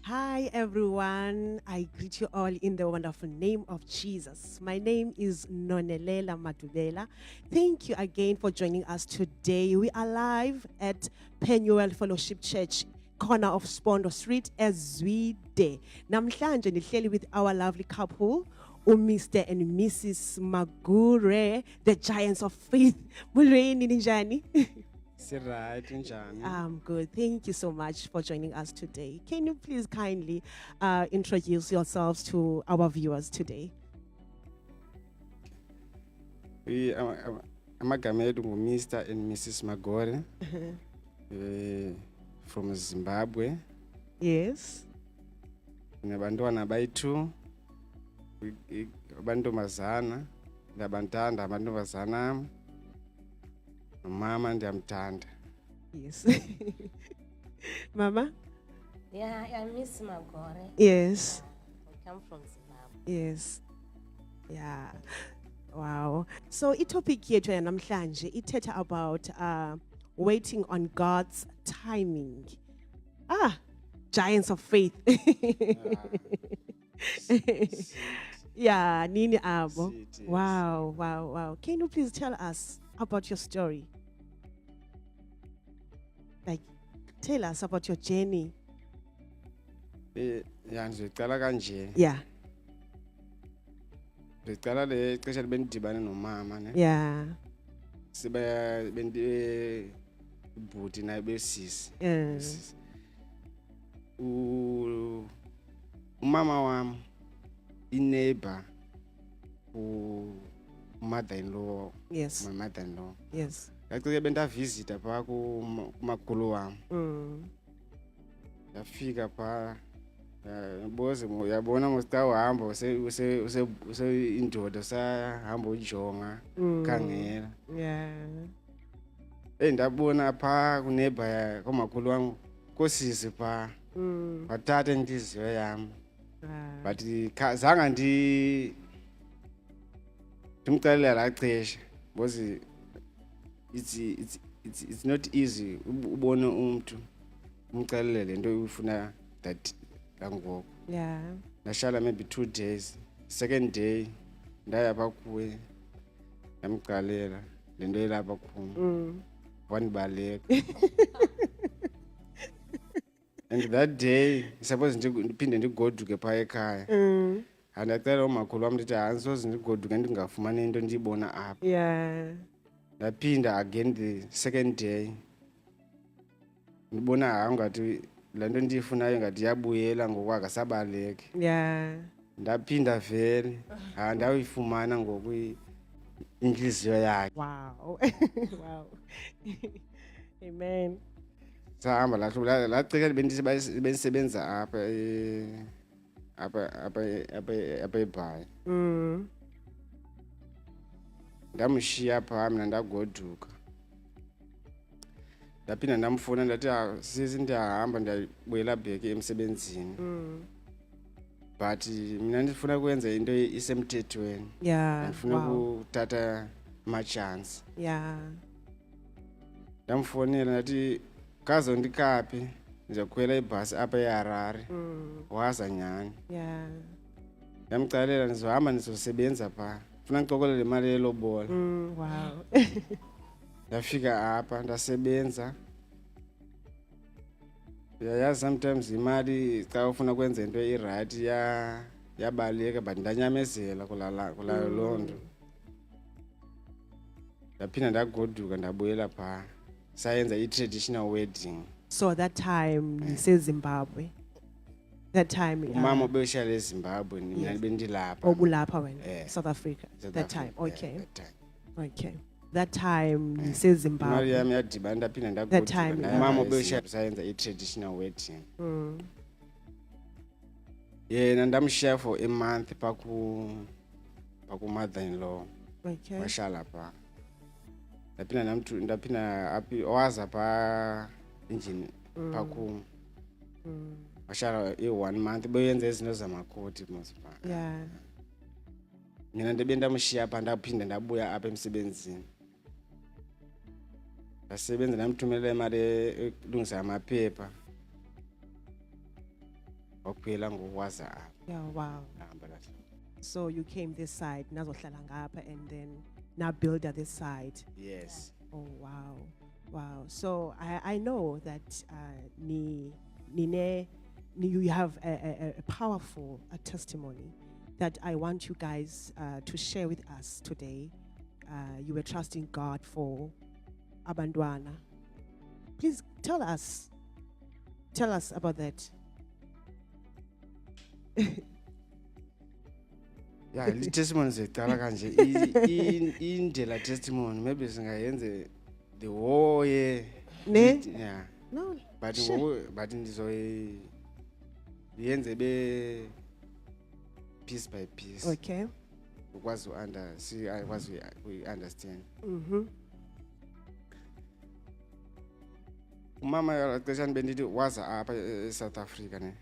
Hi, everyone. I greet you all in the wonderful name of Jesus. My name is Nonelela Madubela. Thank you again for joining us today. We are live at Penuel Fellowship Church, corner of Spondo Street, Ezwide. Namhlanje nihleli with our lovely couple, Mr. and Mrs. Magure, the giants of faith. Mulweni ninjani? Right, njani? I'm good. Thank you so much for joining us today. Can you please kindly introduce yourselves to our viewers today? Amagama ethu Mr. and Mrs. Magore from Zimbabwe. Yes. Nabantwana bayi-2 abantomazana ndiyabantanda amantombazana am nomama ndiyamthanda. Yes. Mama? Yeah, I'm Miss Magore. Yes. We come from Zimbabwe. Yes. Yeah. Wow. So itopic yethu namhlanje ithetha about waiting on God's timing. Giants of faith. Yeah, nini abo. Seed, yes. Wow. Can you please tell us about your story? Like, tell us about your journey. Ya ndizocala kanje. Yeah. Ndicala le xesha libendidibane nomama ne. Yeah. Sibe bhuti naye besisi. Besisi. Umama wam ineighbor mother-in-law. Yes. My mother-in-law. Yes. Ngacike bendavizita phaa kumakhulu wam. Ndafika phaa boze uyabona ngosta uhamba indoda usahamba ujonga khangela. Yeah. Ndabona phaa kuneighbor komakhulu wam kosisi phaa wathatha intliziyo yam. But zange ndimxelela laa xesha because it's not easy ubone umntu umxelele le nto uyifuna that langoku. Yeah. Ndashala maybe 2 days. Second day ndaya phaa kuye ndamxelela le nto ilapha kum wandibaleka. And that day suppose ndiphinde ndigoduke phaa ekhaya. Andacela umakhulu wam ndithi andisoze ndigoduke ndingafumani into ndiyibona apha. Yeah. Ndaphinda again the second day ndibona ngathi le nto ndiyifunayo ngathi yabuyela ngoku akasabaleki. Yeah. Ndaphinda vele ndawuyifumana ngoku intliziyo yakhe. Wow. Wow. Amen. Sahamba laa xesha bendisebenza apha eBhayi. Ndamshiya phaa mna ndagoduka. Ndaphinda ndamfuna ndathi sisi ndiyahamba ndiyabuyela back emsebenzini. But mina ndifuna ukwenza into isemthethweni. Yeah. Ndifuna Wow. ukuthatha amachansi. Yeah. Ndamfonela ndathi kazondikaphi ndizokhwela ibhasi apha eHarare. Waza nyhani. Yeah. Ndamxelela ndizohamba ndizosebenza phaa funa ndicokolele imali yelobola. Wow. Ndafika apha ndasebenza. Yayazi sometimes imali xa ufuna ukwenza into irayithi yabaleka but ndanyamezela kulaa loo nto. Ndaphinda ndagoduka ndabuyela phaa sayenza i-traditional wedding. So that time Zimbabwe. That time Umama ubeshiya eZimbabwe mina Yes. bendilapha. Obulapha wena, Eh. South Africa. South That Africa, time. Okay. that time. Okay. That time Imali Zimbabwe. yami yadibana ndaphinda That time, ndagoduka. yeah. Umama ubeshiya sayenza i-traditional wedding. Yena ndamshiya for a month phaa ku-mother-in-law. Okay. Washala phaa. Ndaphinda waza phaa endlini phaa kum. Washala i-1 month beyenza izinto zamakoti mos phaa. Yeah. Mina ndabendamshiya phaa ndaphinda ndabuya apha emsebenzini. Ndasebenza ndamthumelela imali elungisa amaphepha. wakuphela ngokwaza apha Yeah, wow. hamba kahle. So you came this side, nazohlala ngapha, and then now build at this side. Yes. Oh, wow. Wow. So I know that you have a powerful testimony that I want you guys to share with us today. You were trusting God for abantwana. Please tell us about that. Yeah, le testimony zeqala kanje indlela testimony maybe singayenze the whole year. Ne? Yeah. No. But Sure. but ndizoyenze be piece by piece. Okay. Ukwazi we understand. Mm-hmm. Umama yaxeshani bendithi waza apha eSouth Africa ne.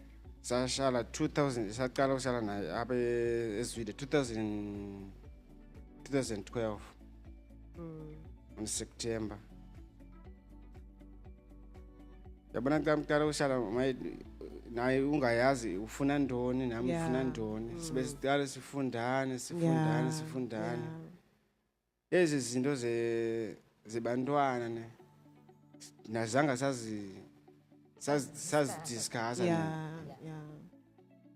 Sashala 2000 saqala ushala naye apha eSweden 2012 in September. Yabona xa mqala ushala naye ungayazi ufuna ntoni nami Yeah. ufuna ntoni sibe siqala sifundane Yeah. sifundane ezi zinto zebantwana ne nazanga sazi discussa Yeah. Yeah.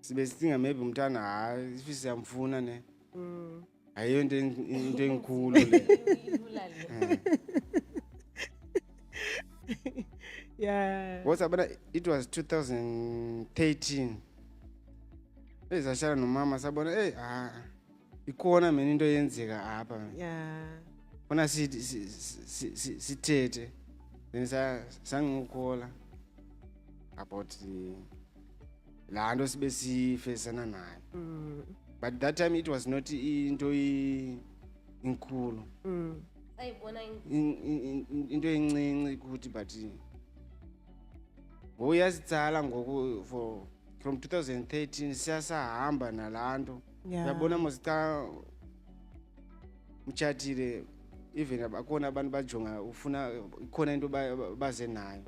sibe sicinga maybe umntana hayi if siyamfuna ne Mm. ayiyo into enkulu le. Ilula le. Yeah. What's about it was 2013. Ezashala nomama sabona ikhona mina into yenzeka apha. Yeah. Bona sithethe. Then sangikhola about la nto sibe sifesana nayo. But that time it was not into inkulu. Sayibona Into encinci ukuthi but uyasitsala ngoku from 2013 siyasahamba nalanto. Yeah. Uyabona mos xa mtshatile even abakona abantu bajonga ufuna ikhona into baze nayo.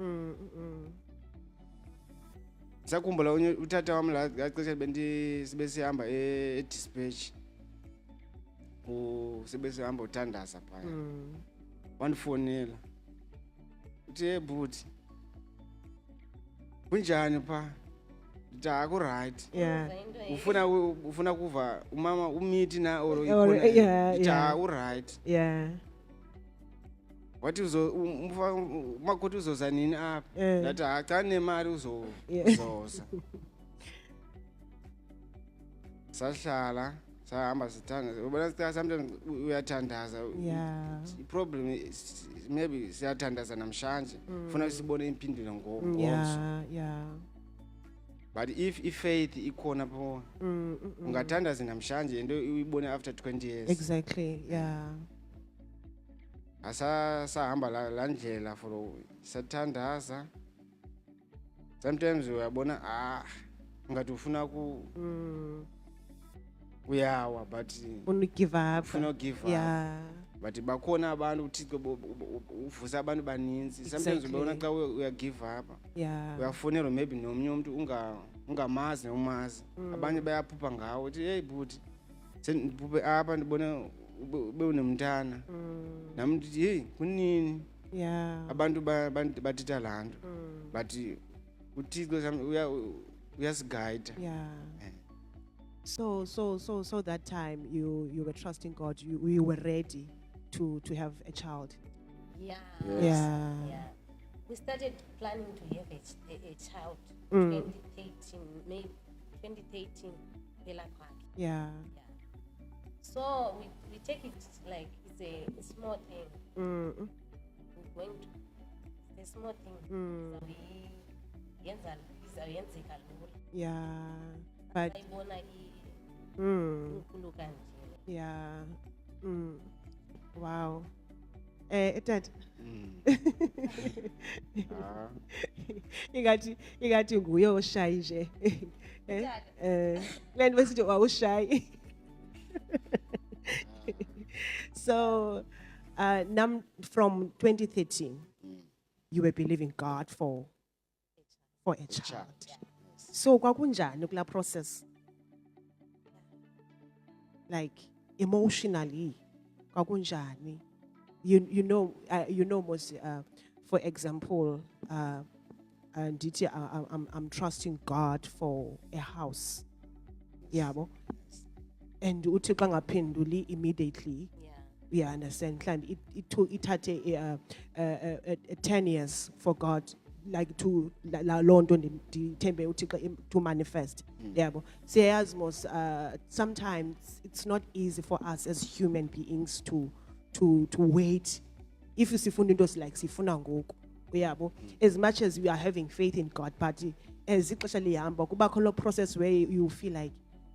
Sakhumbula utata wami la xesha sibe sihamba e-dispatch sibe sihamba uthandaza phaya wandifonela uthi hey bhuti kunjani pha ndithi akuright Yeah. ufuna kuva umama umithi na or Or- ikhona yeah, ndithi yeah. akuright Yeah. wathi umakhothi uzoza nini apha Eh. ndathi xa nemali Yeah. uzoza sahlala sahamba sithandaza ubona sometimes uyathandaza Yeah. iproblem maybe siyathandaza namhlanje funa sibone impendulo ngomso Yeah. Yeah. but if ifaith ikhona pho ungathandaza namhlanje into uyibone after 20 years. Exactly. Yeah. Sahamba la ndlela for sathandaza sometimes uyabona ngathi ufuna uyawa but Wouldn't give up. ufuna give up. Yeah. But bakhona abantu uThixo uvusa abantu baninzi sometimes Exactly. ubona xa uya give up Yeah. uyafonelwa maybe nomnye umuntu ungamazi nomazi abanye bayaphupha ngawo uthi hey bhuti sendiphuphe apha ndibona ube unomntana nami ndithi hey kunini Yeah. abantu bathetha laa nto but uThixo uyasigayida. Yeah. So that time you were trusting God. You were ready to have a child. Yeah. Yes. Yeah. Yeah. We started planning to have a child 2013, May 2013, phela kwakhe. Yeah. Yeah. So we take it like it's a small thing. We're going to it's a small thing. So we izawuyenzeka lula. Yeah. But Sayibona inkulu kanje. yeah. Wow. Dad. Ingathi nguye oshayi nje. Kule nto besithi wawushayi. So from 2013 you were believing God for a child. So kwakunjani kula process? Like emotionally, kwakunjani? You know most for example, and I'm trusting God for a house. Yabo. And uthi xa ngaphenduli immediately. Yeah. We understand. It had a 10 years for God, like to London to manifest. Yeah, but sometimes it's not easy for us as human beings to wait. If you see fundos like sifuna ngoku, yeah, as much as we are having faith in God, but as especially kuba process where you feel like,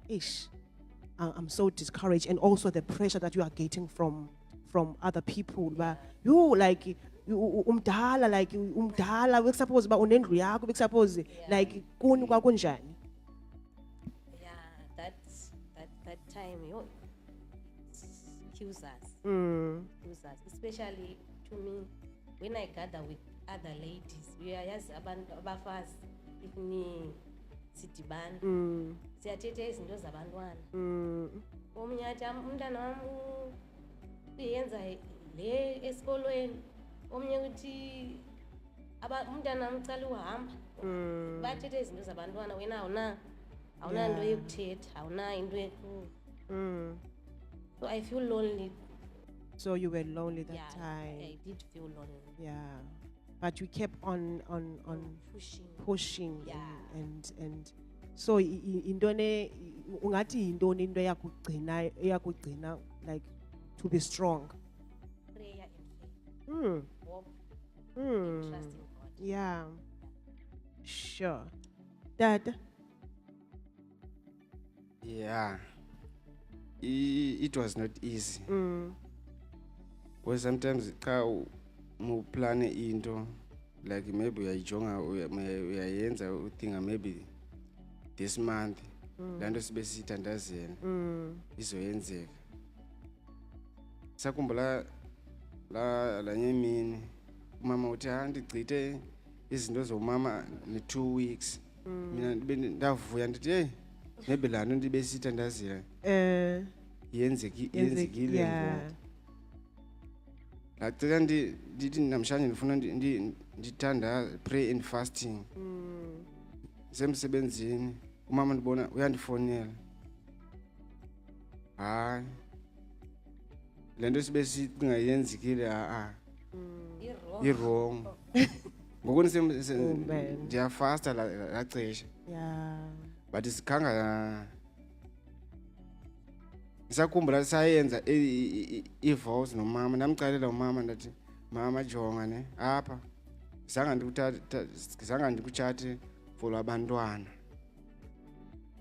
ish. I'm so discouraged, and also the pressure that you are getting from other people. But you like umdala, we suppose ba unendlu yakho, we suppose like kuni kwakunjani. Yeah, that time, kills us. Kills us, especially to me when I gather with other ladies. We are just abafazi ifuni sidibana. Siyathetha izinto zabantwana. Omnye athi umntana wami uyenza le esikolweni. Omnye uthi umntana wami ucala uhamba. Bathetha izinto zabantwana wena awunanto yokuthetha, awunayo into so I feel lonely. So you were lonely that time. I did feel lonely. Yeah, but you kept on pushing. Yeah. And so indone ungati indone into yakugcina like to be strong. Prayer and faith. Hope and trust in God. Yeah. Sure. Dad. Yeah. It was not easy. Because sometimes mu plan into like maybe uyayenza uthinga maybe this month lanto sibe sithandazela izoyenzeka. Sakhumbula la nyemini umama uthi ndigcithe izinto zomama ne2 weeks. Mina ndavuya ndithi hey maybe lanto ndibe sithandazela yenzekile ngoku. Lacela ndithi namhlanje ndifuna ndithanda pray and fasting. Semsebenzini umama ndibona uyandifonela. Hayi lento sibe singayenzikile i-wrong. Ngoku ndiyafasta la xesha. Yeah. But sikhanga Sakhumbula sayenza i-vows nomama, namcalela umama ndathi mama jonga ne apha zanga ndikutshathe for abantwana.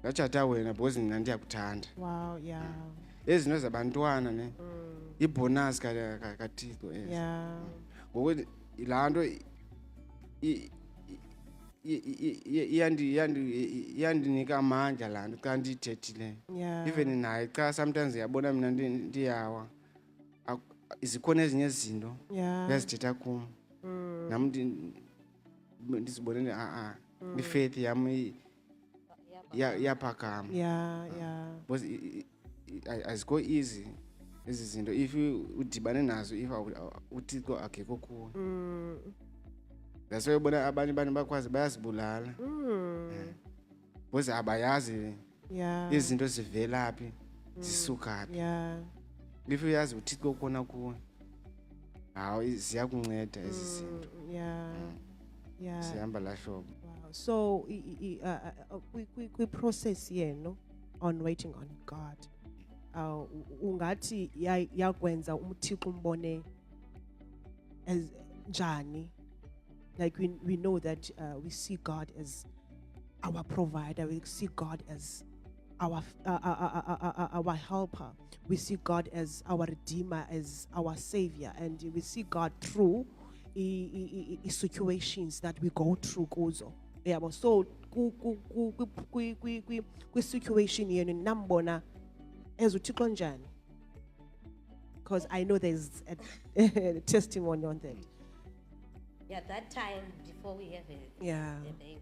Ngachata wena because mina ndiyakuthanda. Wow, yeah. Ezinto zabantwana ne ibonus kaThixo ezi. Yeah. Ngoku ilanto yandinika amandla lanto xa ndiyithethileyo. Yeah. Even naye xa sometimes yabona mina ndiyawa zikhona ezinye izinto yazithetha kum nam ndizibone i-faith yam yaphakama. Yeah. Because azikho easy ezi zinto if udibane nazo if uThixo akekho kuwe. That's why ubona abanye abantu bakwazi bayazibulala. Because abayazi izinto zivelaphi zisukaphi. Yeah. If uyazi uThixo khona kuwe hawo ziyakunceda ezi zinto. Yeah. Sihamba la hlobo. Wow. So we process here no on waiting on God. Ungathi yakwenza uMthixo umbone as njani. Like we know that we see God as our provider. We see God as our helper. We see God as our redeemer, as our savior, and we see God through situations that we go through. Kuzo. Yeah, but so situation yenu nambona as uThixo njani. Because I know there's a testimony on that. Yeah, that time before we have a Yeah. baby.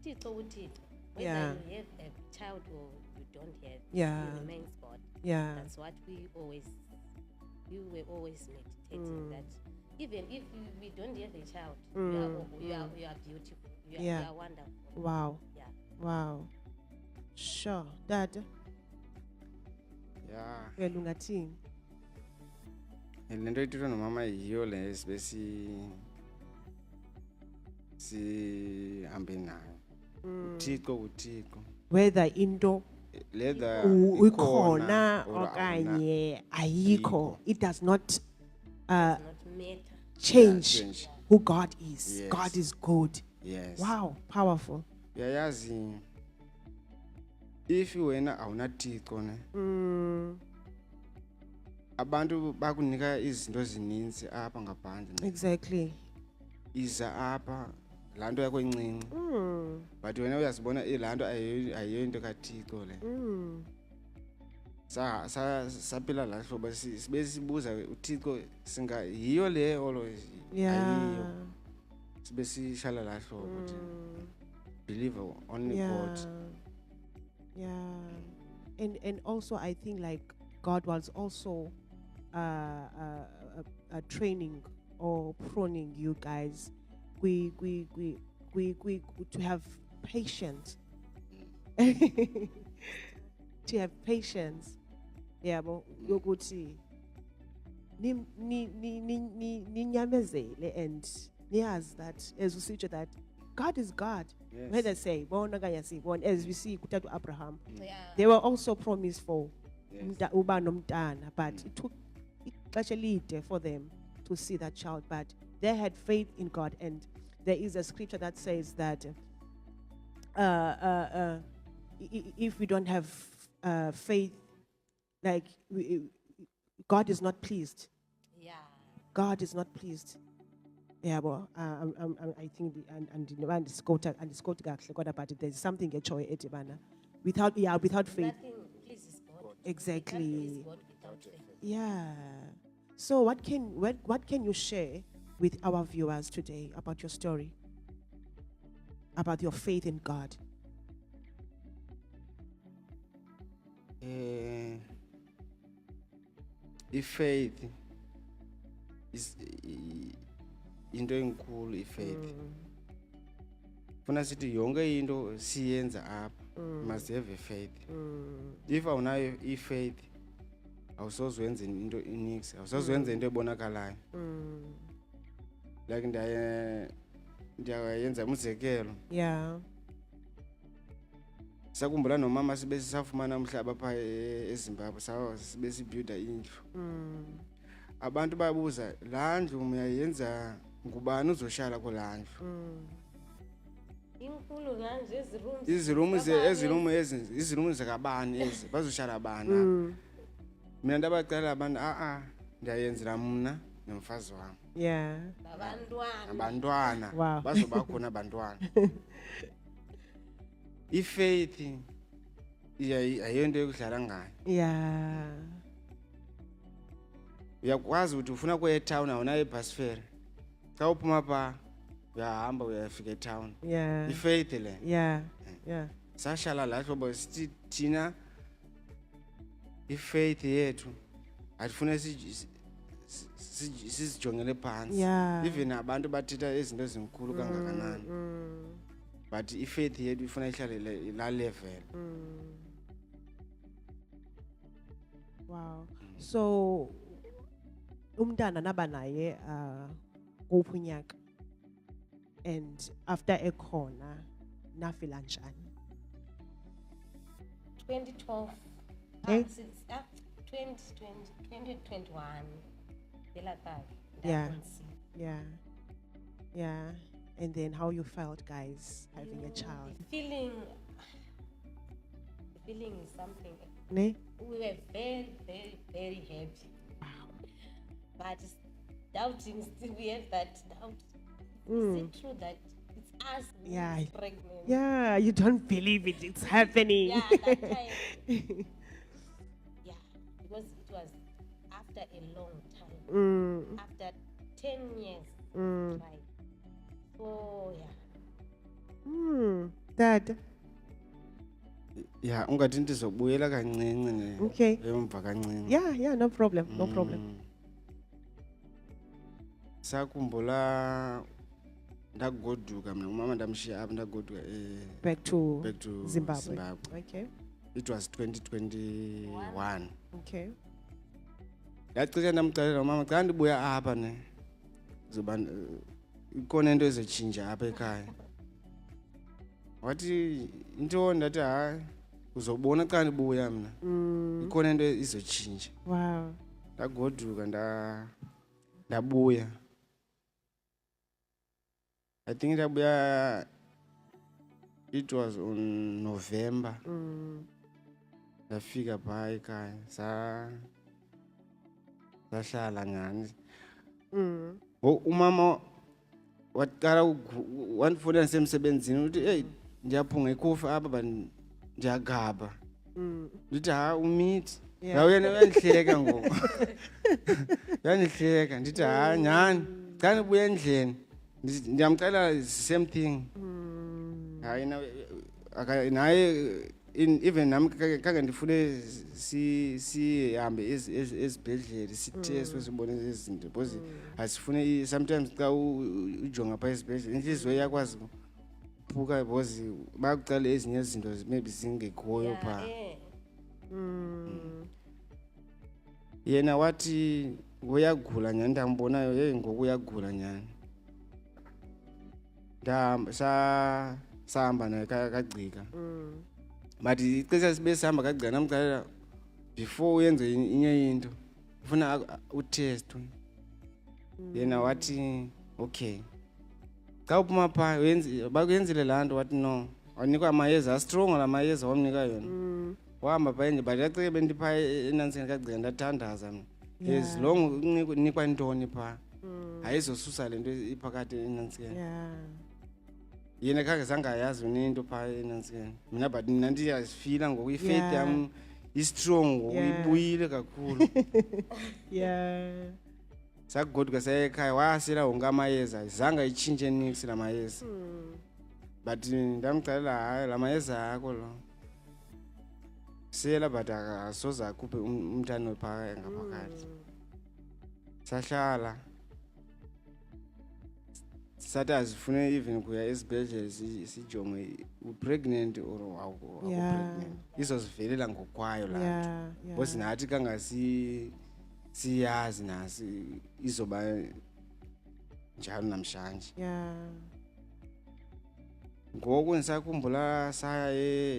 uThixo uThixo. Whether Yeah. you have a child or you don't have, Yeah. he remains God. Yeah. That's what we were always meditating, that even if we don't have a child, you are beautiful, you Yeah. are wonderful. Wow. Yeah. Wow. Sure. Dad, ya wena ungathini? le nto ithethwa nomama yiyo le sibe sihambe nayo uthixo Whether into leather ikhona okanye ayikho, it does not Does not matter. change change. who God is. Yes. God is good. yes Wow, powerful. uyayazi if wena awunathixo ne abantu bakunika izinto ezininzi apha ngaphandle ne. Exactly. iza apha laa nto yakho encinci but wena uyazibona laa nto ayiyo into kathixo le saphila laa hlobo sibe sibuza uthixo yiyo le olo ayiyo Yeah. sibe sishala laa hlobo believe only God. Yeah. And also I think like God was also training or pruning you guys we to have patience. To have patience. Yeah, but yokuthi ninyamezele and niyazi that as we see that God is God. Yes. When they say, as we see Kutatu Abraham, Yeah. they were also promised for Yes. uba nomntana, but it took ixesha elide for them to see that child. But they had faith in God, and there is a scripture that says that if we don't have faith, like God is not pleased. Yeah. God is not pleased. Yeah, but I think and Scott but there's something without faith. Nothing pleases God. Exactly. You can't please God without faith. Yeah. So what can you share with our viewers today about your story? About your faith in God? Ifaith is into enkulu ifaith. Funa sithi yonke into siyenza apha must have a faith. If awunayo ifaith awusoze wenze into inix, awusoze wenze into ebonakalayo. Like ndiyayenza umzekelo. Yeah. Sakhumbula nomama sibe sisafumana umhlaba pha eZimbabwe sibe sibuilda indlu. Abantu babuza laa ndlu uyayenza ngubani uzoshala kulaa ndlu. Inkulu kanje izirumu zakabani ezi bazoshala bani. Mina ndabacela abantu ndiyayenzela mna nomfazi wam. Yeah. Abantwana Wow. bazoba khona abantwana. Ifaith ayiyonto yokudlala ngayo. Yeah. Uyakwazi ukuthi ufuna kuya etown awunayo ibus fare. Xa uphuma pha uyahamba uyafika etown. Yeah. Ifaith le. Yeah. Yeah. Sashala la hlobo sithi thina ifaith yethu ayifuna sizijongele phansi. Yeah. Even abantu bathetha izinto ezinkulu kangakanani. But ifaith yethu ifuna ihlale la level. Wow. So umntana naba naye kuphi unyaka, and after ekhona nafila njani? 2012. Eh? 2021. Yeah. Yeah. Yeah. And then how you felt, guys, having a child? The feeling is something. Ne? We were very, very, very happy. But doubting, still we have that doubt. Is it true that it's us who Yeah. is pregnant? Yeah, you don't believe it. It's happening. Yeah, that time. Yeah, because it was after a long time. After 10 years. Right. So, yeah. Dad. ya ungathi ndizobuyela kancinci Okay. emva kancinci. Yeah, no problem. No problem. Sakhumbula ndagoduka mna umama ndamshiya apha ndagoduka Back to back to Zimbabwe. Okay. It was 2021. Okay. Ndacishe ndamxelela umama xa ndibuya apha ne zoba ikhona into ezotshintsha apha ekhaya. Wathi into ndathi hayi uzobona xa ndibuya mna. Ikhona into izotshintsha. Wow. Ndagoduka ndabuya. I think ndabuya it was on November. Ndafika phaa ekhaya sahlala nyani. Umama waqala wandifowunela ndisemsebenzini uthi hey ndiyaphunga ikhofi apha ndiyagaba. Ndithi ha umithi. Yaw yena uyandihleka ngoku. Uyandihleka ndithi ha nyani xa ndibuya endlini ndiyamxelela the same thing. Hayi naye even nami kake ndifune sihambe ezibhedlele sitestwe sibone izinto because asifune sometimes xa ujonga phaa esibhedlele inhliziyo iyakwazi uphuka because bayakucala ezinye izinto maybe zingekhoyo phaa. Yena wathi uyagula nyani ndambonayo hey ngoku uyagula nyani. Sahamba naye kagcika. But ixesha sibe sihamba kagcika namxelela before uyenze inye into ufuna utestwe. Yena wathi okay xa uphuma phaa bakuyenzile laa nto. Wathi no wanikwa amayeza strong la mayeza wamnika yona. Wahamba phaa endle but yacike bendiphaa enantsini kagcika ndathandaza mna as long unikwa ntoni phaa ayizosusa le nto iphakathi enantsini. Yena khange zangayazi into phaa enantsini mina but mna ndiyazifila ngoku ifaith yam istrong ngoku ibuyile kakhulu. Sakugoduka saya ekhaya wasela wonke amayeza zange itshintshe nix la mayeza. But ndamxelela hayi la mayeza akho lo sela but asoze akhuphe umntana phaa ngaphakathi. Sahlala sathi azifune even kuya esibhedlele sijonge upregnant or awupregnant. Izozivelela ngokwayo laa nto because nathi siyazi nasi izoba njalo namhlanje. Ngoku ndisakhumbula saya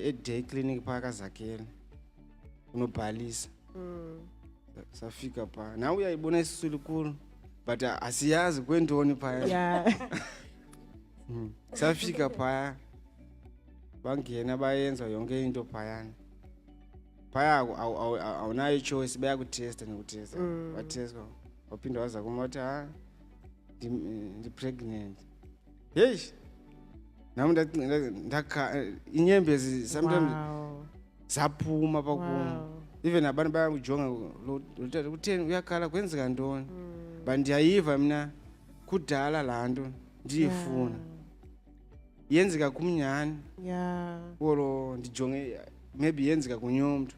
e-day clinic phaa kaZakhele unobhalisa. Safika phaa nawe uyayibona isisulu khulu but asiyazi kwentoni phaya. Safika phaya bangena bayenza yonke into phayana. Phaya awunayo choice bayakutesta nokutesta. Watesta waphinda waza kum wathi ha ndi-pregnant. Hey nami ndakha inyembezi sometimes zaphuma phaa kum. Even abantu bayakujonga utheni uyakhala kwenzeka ntoni. But ndiyayiva mna kudala laa nto ndiyifuna yenzeka kumnyani. Olo ndijonge maybe yenzeka kunye umntu.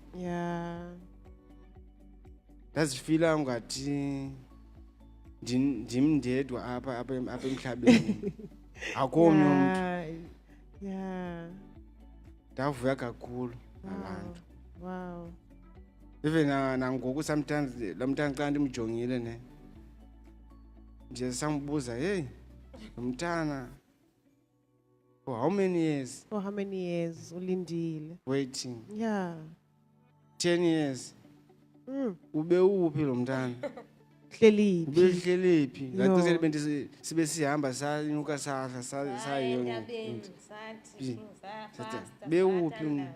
Ndazifila ungathi ndim ndedwa apha emhlabeni akho omnye umntu. Ndavuya kakhulu abantu. Even nangoku sometimes lamntana xa ndimjongile ne nje sambuza hey umntana for how many years? For how many years ulindile? Waiting. 10 years. Ube uphi lo mntana? Hleliphi? Ubehleliphi? Ngacishe bendisi sibe sihamba sanyuka sahla sayiyona. Be uphi?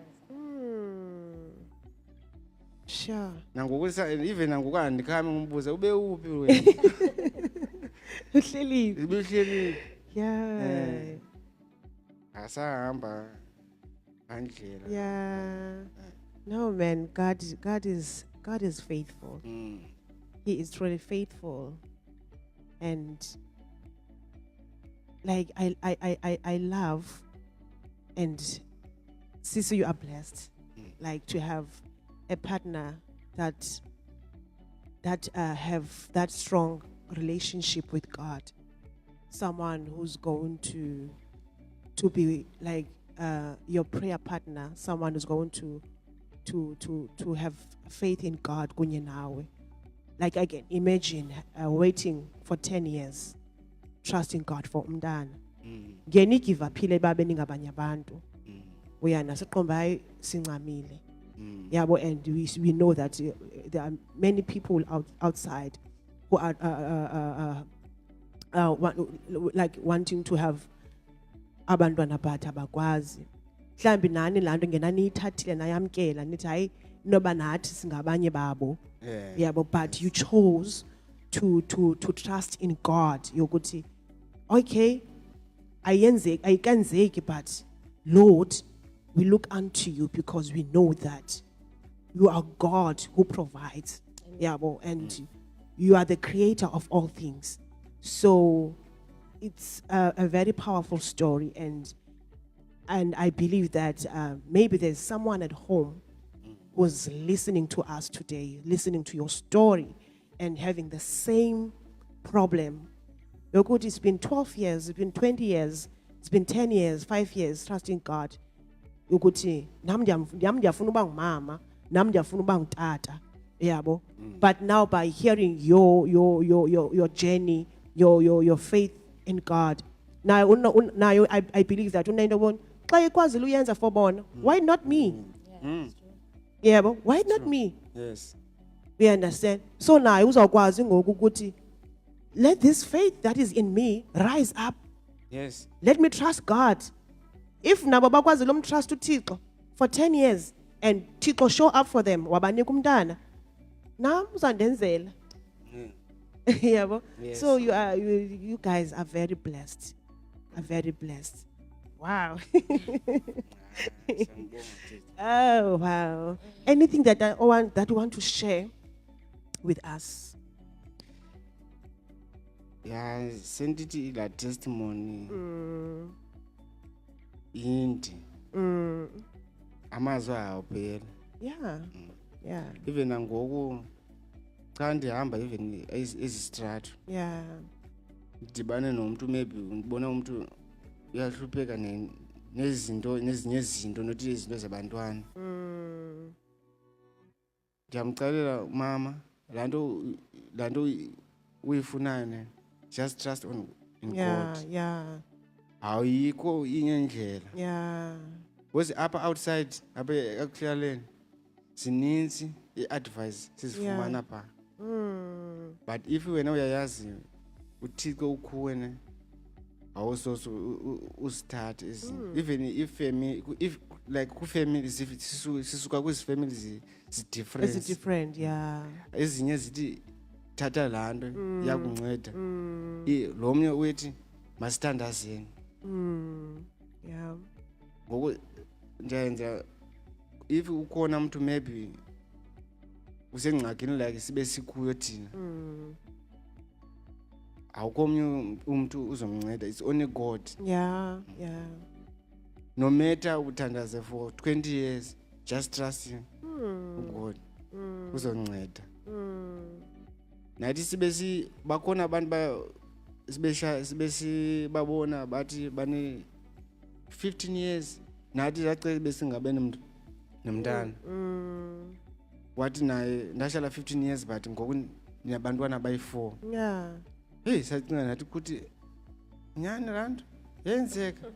Sure. Nangoku even nangoku andikhame ngumbuza ube uphi wena? Uhleliphi? Ubehleliphi? Asahamba andlela. No man, God is faithful. He is truly faithful. And like I love And Sisi, you are blessed, like to have a partner that have that strong relationship with God, someone who's going to be like your prayer partner, someone who's going to have faith in God kunye nawe. Like again, imagine waiting for 10 years, trusting God for umntana. Ngenigive aphile babe ningabanye abantu. Uyana siqomba hayi sincamile. Yabo, and we know that there are many people outside who are like wanting to have abantwana but abakwazi. Mhlambi nani lanto ngenaniyithathile nayamkela nithi hayi noba nathi singabanye babo. Yabo, but you chose to trust in God. Yokuthi okay, ayikanzeki, but Lord, we look unto you because we know that you are God who provides. Yabo, and you are the creator of all things. So it's a very powerful story, and I believe that maybe there's someone at home who's listening to us today, listening to your story, and having the same problem. Yokuthi it's been 12 years, it's been 20 years, it's been 10 years, 5 years, trusting God. Yokuthi nami ndiyafuna uba ngumama, nami ndiyafuna uba ngutata. Yabo. But now by hearing your journey, your faith in God, now I believe that why not me? Yeah, but why not me? Yes. We understand. So now uzawukwazi ngoku ukuthi let this faith that is in me rise up. Yes. Let me trust God. If nabo bakwazi lo trust uThixo for 10 years and Thixo show up for them, wabanika umntana, nam uzandenzela. Yeah, yes. So you guys are very blessed. Are very blessed. Wow. Oh wow. Anything that you want to share with us? Yeah, send it la testimony. Yindi. Amazwi awuphela. Yeah. Even ngoku xa ndihamba even ezistrato. Yeah. Ndibane nomuntu maybe ngibona umuntu uyahlupheka nezinye izinto nothi izinto zabantwana. Ndiyamcalela mama lanto uyifunayo ne, just trust in God. Yeah. Awuyikho inye indlela. Yeah. Because apha outside apha ekuhlaleni zininzi i-advice sizifumana pha. But if wena uyayazi uThixo ukhuwe ne, awusoze usithathe izinto. Even if like ku-family sisuka kwezi family zi-different. It's different, yeah. Ezinye zithi thatha laa nto iyakunceda. Lo mnye uyethi masithandazeni. Yeah. Ngoku ndiyenza if ukhona umuntu maybe usengxakini like sibe sikuyo thina, awukho omnye umuntu uzomnceda. It's only God. Yeah. No matter uthandaze for 20 years, just trust him. God uzonceda. Nathi sibe bakhona abantu sibe babona bathi bane 15 years, nathi sacela besingabe nomntana. Wathi naye ndashala 15 years but ngoku ninabantwana abayi4. Yeah. Hey, sacinga nathi ukuthi nyani lanto yenzeka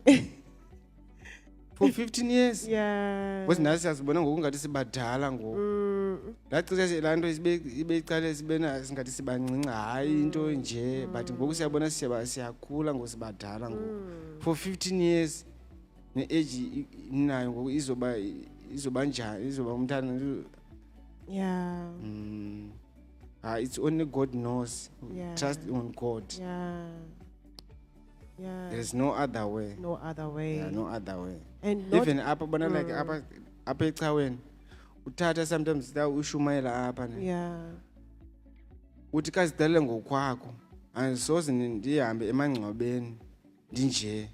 for 15 years. Yeah. Because nathi siyazibona ngoku ngathi sibadala ngoku. Lacixesha lanto ibe icala sibena singathi sibancinci, hayi into nje, but ngoku siyabona siyakhula ngosibadala ngoku. For 15 years ne-age nayo ngoku izoba njani, izoba umntana. Yeah. It's only God knows. Yeah. Trust on God. Yeah. There's no other way. No other way. Yeah, no other way. And not, Even apha bona like apha ecaweni uthatha sometimes that ushumayela apha ne. Yeah. Uthi kazidalele ngokwakho, andisoze ndihambe emangcwabeni ndinje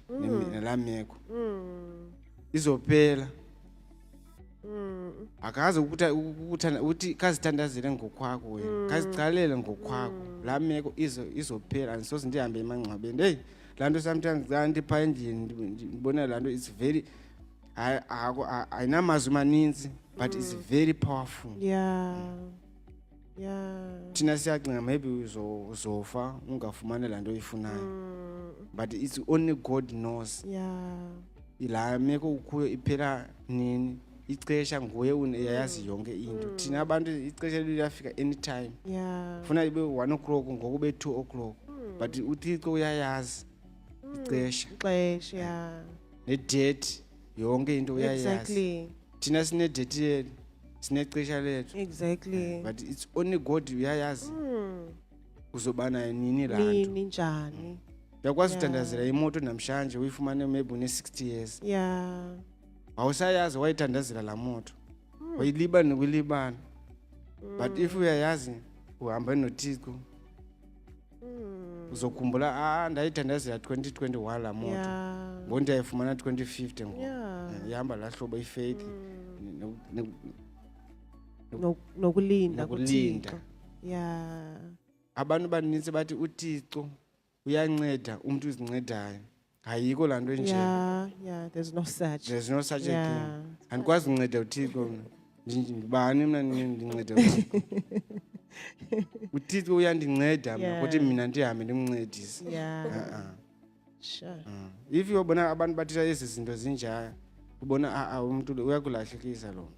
nelameko. izophela. Akaze uthi kazithandazele ngokwakho wena, kazicalele ngokwakho. La meko izophela, andisoze ndihambe emangcwabeni. Hey, laa nto sometimes xa ndipha endlini ndibona laa nto it's very ayinamazwi maninzi, but it's very powerful. Yeah. Thina siyacinga maybe uzofa ungafumani laa nto uyifunayo, but it's only God knows. Yeah. La meko ukuyo iphela nini, ixesha nguye uyayazi yonke into. Thina abantu ixesha liyafika anytime. Yeah. Funa ibe 1 o'clock ngoku be 2 o'clock, but uThixo uyayazi ixesha Yeah. ne-date, yonke into uyayazi. Exactly. Thina sine-date yethu, sinexesha lethu, Exactly. but it's only God uyayazi uzoba nayo nini laa nto. Nini njani? Uyakwazi uthandazela imoto namhlanje uyifumane maybe une-60 years, Yeah. awusayazi wayithandazela laa moto, wayilibana nokulibana. But if uyayazi uhamba noThixo, uzokhumbula ndayithandazela 2021 laa moto, Yeah. ngoku ndiyayifumana 2050 ngoku. Yeah. Ihamba laa hlobo ifaith Nokulinda nokulinda. kuThixo. Yeah. Abantu baninzi bathi uThixo uyanceda umntu uzincedayo. Ayikho laa nto nje. Yeah. There's no such. There's no such a Yeah. thing. Andikwazi unceda uThixo mna. Ndibani mna ndinceda uThixo? uThixo uyandinceda mna Yeah. ukuthi mina ndihambe ndimncedise. Yeah. Sure. If uyobona abantu bathetha ezi zinto zinjaya, ubona umntu uyakulahlekisa loo nto.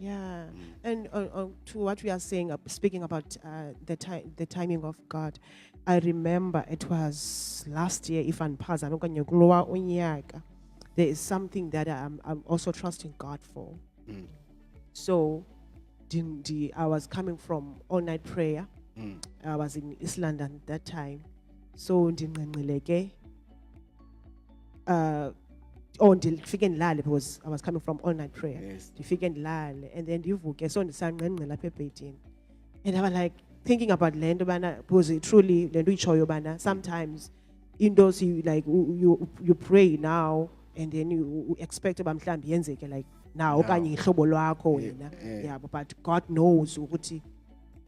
Yeah, and to what we are saying, speaking about the timing of God, I remember it was last year. If andiphazame okanye kulowa unyaka, there is something that I'm also trusting God for. So, I was coming from all-night prayer. I was in East London at that time. So ndinqenqeleke. Ndifike ndilale because I was coming from all-night prayer. Yes. Ndifike ndilale and then ndivuke so ndisanqenqela apha ebhedini. And I was like thinking about le nto bana, because truly le nto itshoyo bana sometimes into like you pray now and then you expect uba mhlawumbi yenzeke like now okanye ihlobo lwakho wena. Yeah, but God knows ukuthi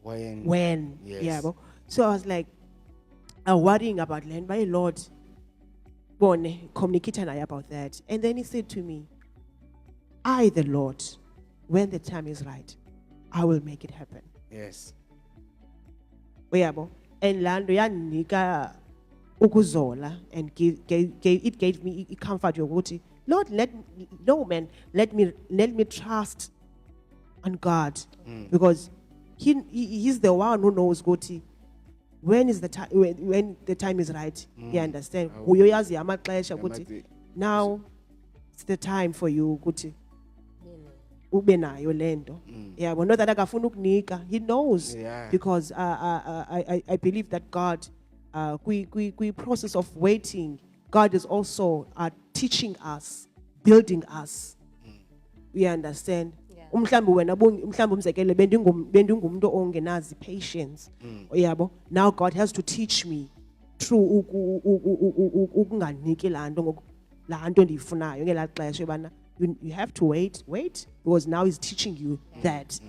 when. Yes. Yeah. So I was like worrying about le nto, my Lord, bone communicate naye about that. And then he said to me, I, the Lord, when the time is right, I will make it happen. Yes. Uyabo? And lando yanika ukuzola, and it gave me comfort yokuthi, Lord, let me trust on God, because he's the one who knows ukuthi when is the time, when the time is right. You understand? Uyoyazi amaxesha ukuthi now it's the time for you ukuthi ube nayo lento. Yeah, but not that akafuna ukunika. He knows. Yeah. Because I believe that God, we process of waiting, God is also teaching us, building us. We understand. Yeah. Umhlambi wena umhlambi umzekele bendingumuntu ongenazi patience. Yabo, now God has to teach me through ukunganiki lanto ndiyifunayo ngela xesha bana you have to wait because now he's teaching you that.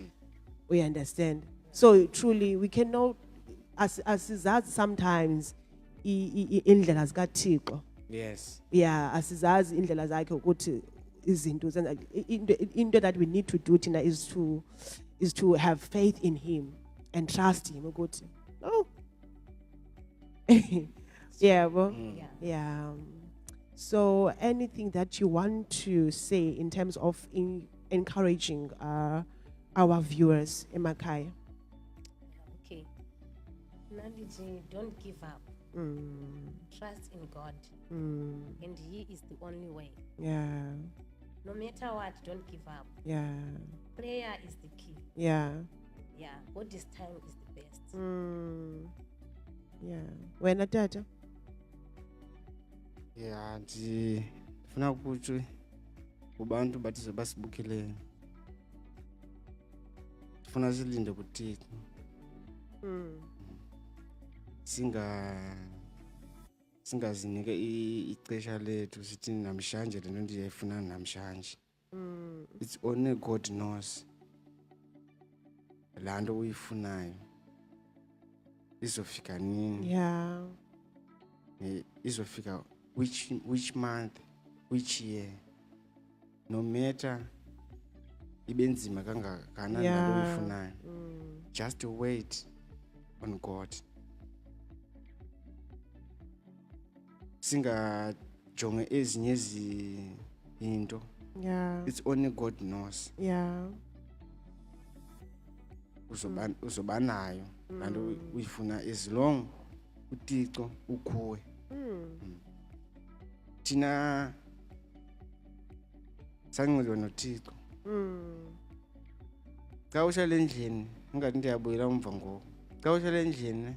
We understand. So truly we cannot as sometimes indlela zikaThixo. Yes. Yeah, asizazi indlela zakhe ukuthi izinto zenza into that we need to do tina is to have faith in him and trust him ukuthi no. Yeah, well, yeah. So anything that you want to say in terms of encouraging our viewers emakhaya? Okay. Nandiji, don't give up. Trust in God. And He is the only way. Yeah. No matter what, don't give up. Yeah. Prayer is the key. Yeah. Yeah. God's time is the best. Yeah. Wena tata? Yeah, ndifuna ukutsho kubantu bathi basibukele. Ndifuna silinde kuThixo. singazinike ixesha lethu sithi namhlanje le nto ndiyayifuna namhlanje. It's only God knows laa nto uyifunayo izofika nini. Yeah. Izofika which month, which year, no matter ibe nzima kangakanani Yeah. laa nto uyifunayo. Just wait on God. Singajonge ezinye into. Yeah. It's only God knows. Yeah. Uzoba nayo laa nto uyifuna as long uThixo ukhuwe. Thina sanxiba noThixo. Xa uhlala endlini ingathi ndiyabuyela umva ngoku. Xa uhlala endlini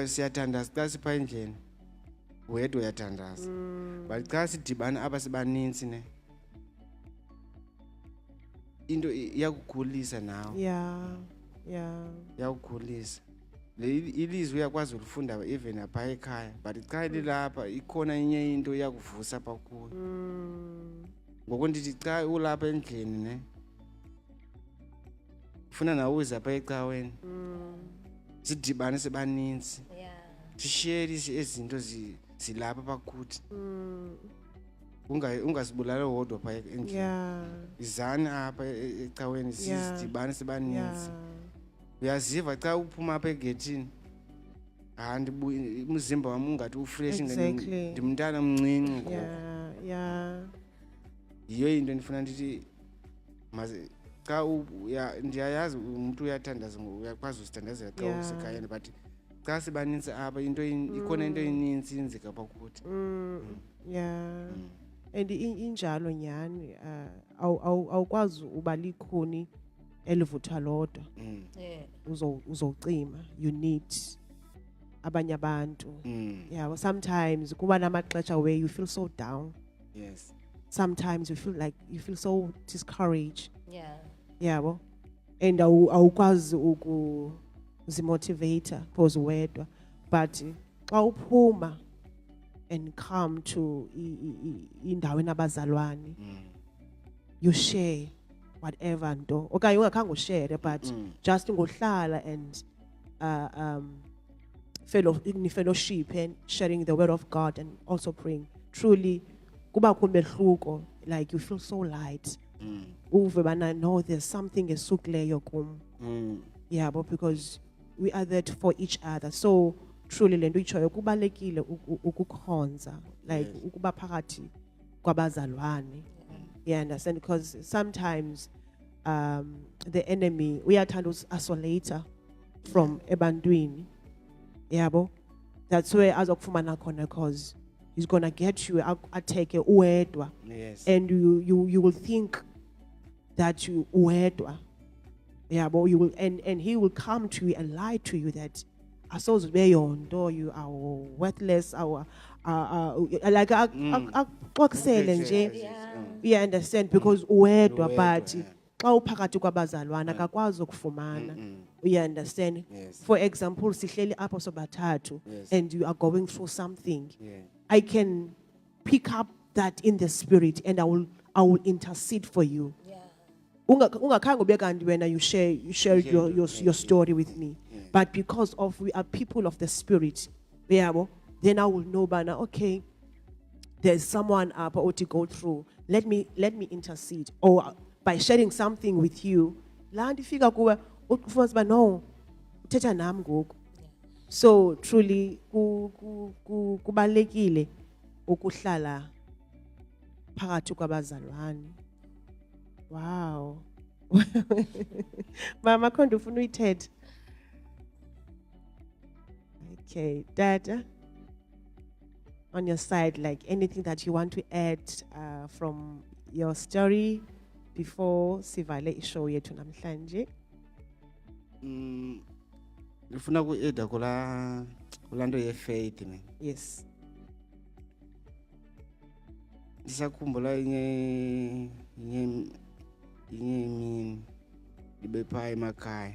siyathandaza xa sipha endlini wedwa uyathandaza. But xa sidibana apha sibaninzi ne into iyakukhulisa nawe. Yeah. Yeah. Iyakukhulisa. Le ilizwi uyakwazi ulifunda even apha ekhaya, but xa lilapha ikhona enye into iyakuvusa apha kuyo. Ngoko ndithi xa ulapha endlini ne ufuna nawe uze apha ecaweni sidibane sibaninzi Yeah. sishare izinto zilapha bakuthi. Ungasibulala wodwa pha endlini. Yeah. Izani apha ecaweni Yeah. sidibane sibaninzi. Yeah. Uyaziva xa uphuma apha egethini umzimba wam ungathi ufresh Exactly. ndimntana mncinci ngoku. Yeah. Yeah. Yiyo into ndifuna ndithi xa ndiyayazi umntu uyathandaza uyakwazi usithandazela xa Yeah. usekhayeni, but xa sibaninzi apha ikhona into eninzi inzika apha kuthi. Yeah. And injalo nyani awukwazi uba likhuni elivuthwa lodwa. Yeah. Uzocima. You need abanye abantu. Yeah, sometimes kuba namaxesha where you feel so down. Yes. Sometimes you feel so discouraged. Yeah. Yabo. And awukwazi uzimotivate pose wedwa. But xa uphuma and come to indawo enabazalwane, you share whatever nto. Okay, ungakhange ushare, but just ngohlala and fellowship and sharing the word of God and also praying. Truly, kuba kumehluko, like you feel so light. Uve bana, no, there's something esukleyo kum. Yeah, but because we are there for each other. So truly le nto itshoyo kubalekile ukukhonza, like ukuba phakathi kwabazalwane. You understand? Because sometimes the enemy uyathanda us-isolate from ebantwini. Yabo. That's where azokufumana khona, because he's gonna get you ateke uwedwa. Yes. And you will think that you uwedwa. Yabo, you will and he will come to you and lie to you that you are worthless, like akuxoxele nje. You understand? Because uwedwa, but xa uphakathi kwabazalwana akakwazi ukufumana. You understand? Yes. For example, sihleli apho sobathathu and you are going through something. Yeah. I can pick up that in the spirit and I will intercede for you. Yeah. Ungakhange ube kanti wena you share your story with me. But because of we are people of the spirit, then I will know bana, okay, there's someone up to go through. Let me intercede. Or by sharing something with you, landi fika kuwe ukufuna ba no uthetha nami ngoku. So truly kubalekile ukuhlala phakathi kwabazalwane. Wow. Mama khona ufuna uyithetha. Okay, Dada, on your side, like anything that you want to add from your story before sivale ishow yethu namhlanje? Ndifuna ku-eda kulaa nto ye-faith ne. Yes. Ndisakhumbula inye imini ndibe phaa emakhaya.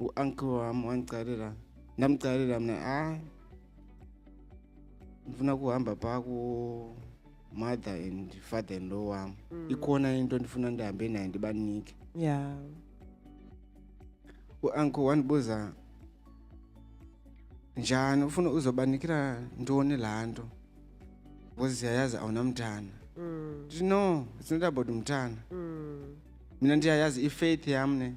U-uncle wam wandicalela ndamxelela mna hayi ndifuna kuhamba phaa ku-mother and father in law wam ikhona into ndifuna ndihambe nayo ndibanike. Yeah. Uncle wandibuza njani ufuna uzobanikela ntoni laa nto because siyayazi awunamntana. Ndithi no, it's not about umntana. Mina ndiyayazi ifaith yam ne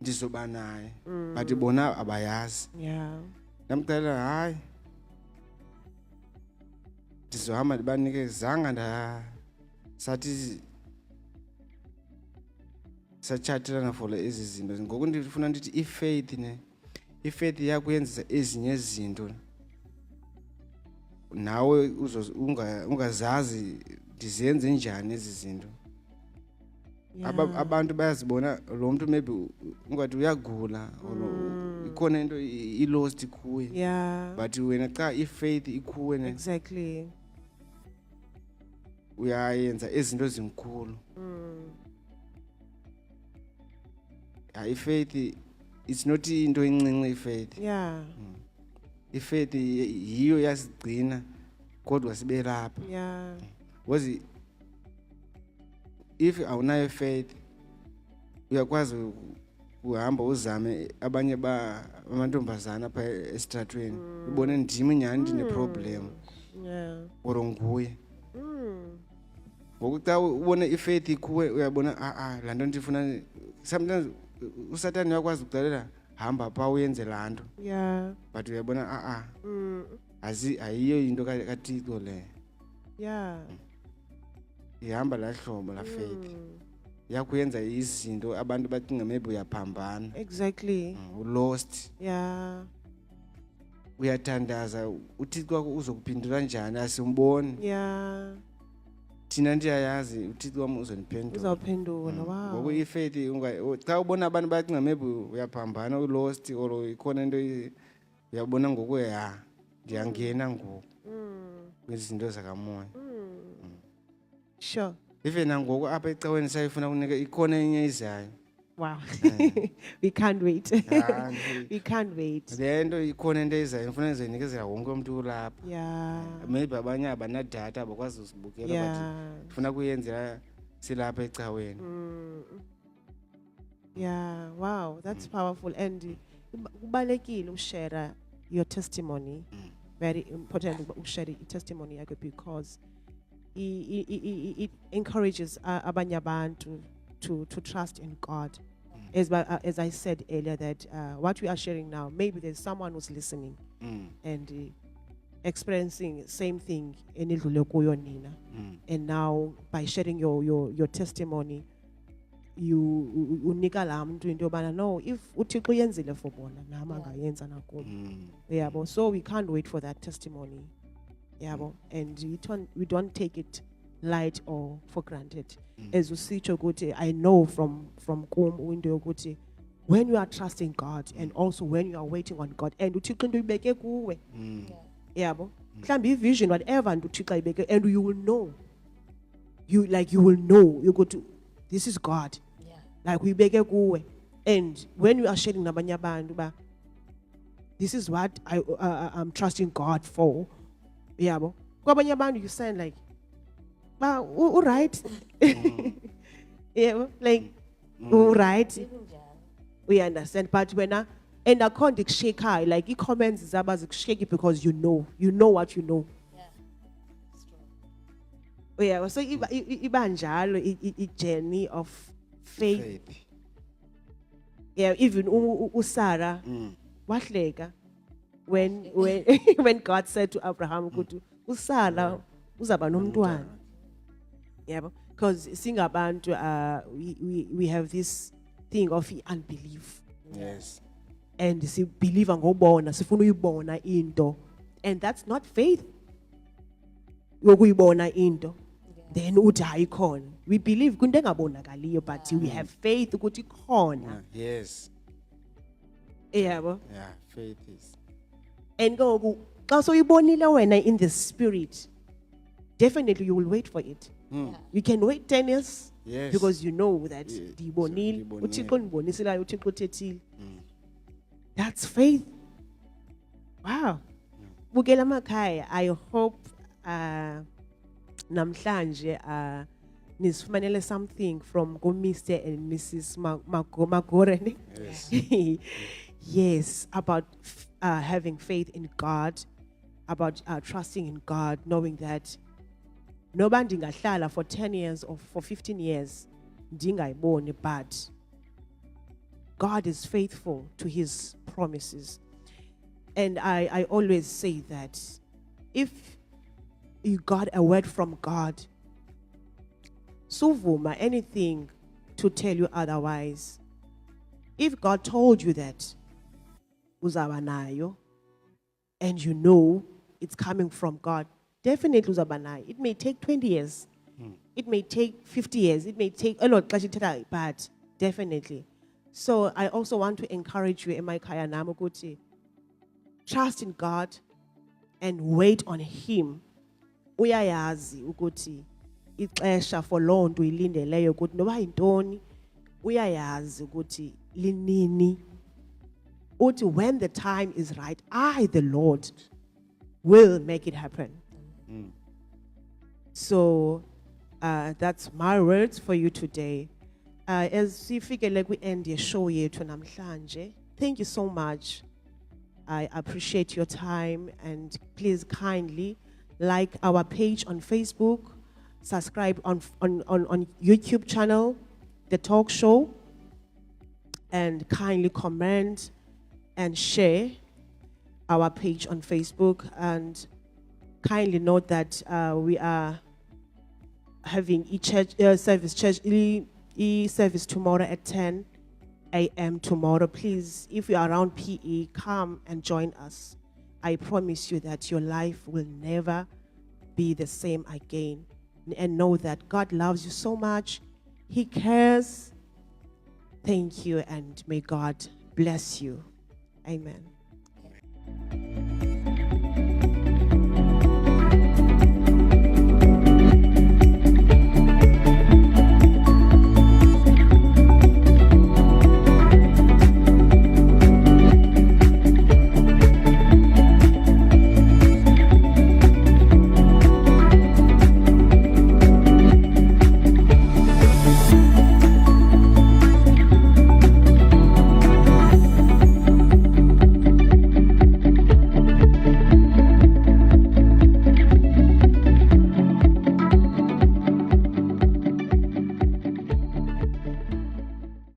ndizoba naye but bona abayazi. Yeah. Ndamxelela hayi ndizohamba ndibanike zanga sathi satshathilana for ezi zinto. Ngoku ndifuna ndithi ifaith yakho yenzisa ezinye izinto nawe ungazazi ndizenze njani ezi zinto. Abantu bayazibona lo mntu maybe ungathi uyagula or ikhona into i-lost kuwe. Yeah. But wena xa ifaith ikuwe ne Exactly. uyayenza izinto ezinkulu. Ifaith it's not into encinci ifaith. Yeah. Ifaith yiyo yasigcina kodwa sibe lapha. Yeah. Was if awunayo faith uyakwazi uhamba uzame abanye amantombazana apha esitratweni ubone ndimi nyhani ndine-problem Yeah. or nguye. Ngoku xa ubone ifaith ikuwe uyabona laa nto ndifuna. Sometimes usatani uyakwazi ukuxelela hamba phaa uyenze laa nto Yeah. but uyabona ayiyo into kaThixo le. Yeah. ihamba laa hlobo laa faith yakuyenza izinto abantu bacinga maybe uyaphambana. Exactly. Ulost. Yeah. Uyathandaza uThixo wakho uzokuphendula njani asimboni. Yeah. Thina ndiyayazi uThixo wam uzondiphendula. Uzawuphendula. Wow. Ngoku ifaith xa ubona abantu bacinga maybe uyaphambana ulost or ikhona into uyabona ngoku ndiyangena ngoku kwizinto zakamoya. Sure. Even nangoku apha ecaweni sayifuna kunika ikhona enye izayo. Wow. We can't wait. We can't wait. Le nto ikhona into ezayo ndifuna ndizoyinikezela wonke umntu ulapha. Yeah. Maybe abanye abanadata abakwazi usibukela Yeah. but ndifuna kuyenzela silapha ecaweni. Yeah. Wow. That's powerful. And kubalekile ushare your testimony. Very important ushare i-testimony yakho because it encourages abanye abantu to trust in God. As I said earlier, that what we are sharing now, maybe there's someone who's listening and experiencing same thing enidlule kuyo nina. And now by sharing your testimony, you unika laa mntu into yobana no, if uThixo uyenzile for bona nama angayenza nakubo. Yabo. So we can't wait for that testimony. Yabo. And we don't take it light or for granted. As usitsho ukuthi I know from kum into yokuthi when you are trusting God and also when you are waiting on God and uThixo into ibeke kuwe. Yabo. Mhlambi vision whatever and uThixo ibeke and you will know. You will know you go to this is God. Like we beg kuwe. And when you are sharing nabanye abantu ba this is what I'm trusting God for. Yabo. Kwabanye abantu you sound like right. Yeah, like right. Even njalo. We understand, but when and I can't shake high like it comments is about shake it because you know what you know. Yeah. It's true. Yeah, so ibanjalo a journey of faith. Yeah, even Sarah wahleka when when God said to Abraham ukuthi uSarah uzaba nomntwana. Yeah, because singabantu we have this thing of unbelief. Yes. And sibelieve ngobona sifuna uyibona into and that's not faith. Yokuyibona into then uthi hayikhona. We believe kunto engabonakaliyo but we have faith ukuthi khona. Yes. Yabo. Yeah, faith is. And ngoku xa soyibonile wena in the spirit definitely you will wait for it. You can wait 10 years. Yes. Because you know that Yeah, ndibonile ndibonile. uThixo ndiboniselayo uThixo uthethile. That's faith. Wow. Bukela makhaya, I hope namhlanje nisifumanele something from Mr. and Mrs. Magorene. Yes. Yes, about having faith in God, about trusting in God, knowing that noba ndingahlala for 10 years or for 15 years, ndingayiboni, but God is faithful to his promises. And I always say that if you got a word from God, suvuma anything to tell you otherwise. If God told you that, uzaba nayo, and you know it's coming from God, definitely uzaba nayo. It may take 20 years. It may take 50 years. It may take a lot, but definitely. So I also want to encourage you, Emaikaya Namukuti, trust in God and wait on him. Uyayazi ukuthi ixesha for loo nto uyilindeleyo ukuthi noba yintoni uyayazi ukuthi linini. Uthi when the time is right, I, the Lord, will make it happen. So that's my words for you today. As we figure like we end the show here to namhlanje, thank you so much. I appreciate your time, and please kindly like our page on Facebook, subscribe on YouTube channel, The Talk Show, and kindly comment and share our page on Facebook. And kindly note that we are having e-service tomorrow at 10 a.m. tomorrow. Please, if you are around PE, come and join us. I promise you that your life will never be the same again. And know that God loves you so much. He cares. Thank you, and may God bless you. Amen.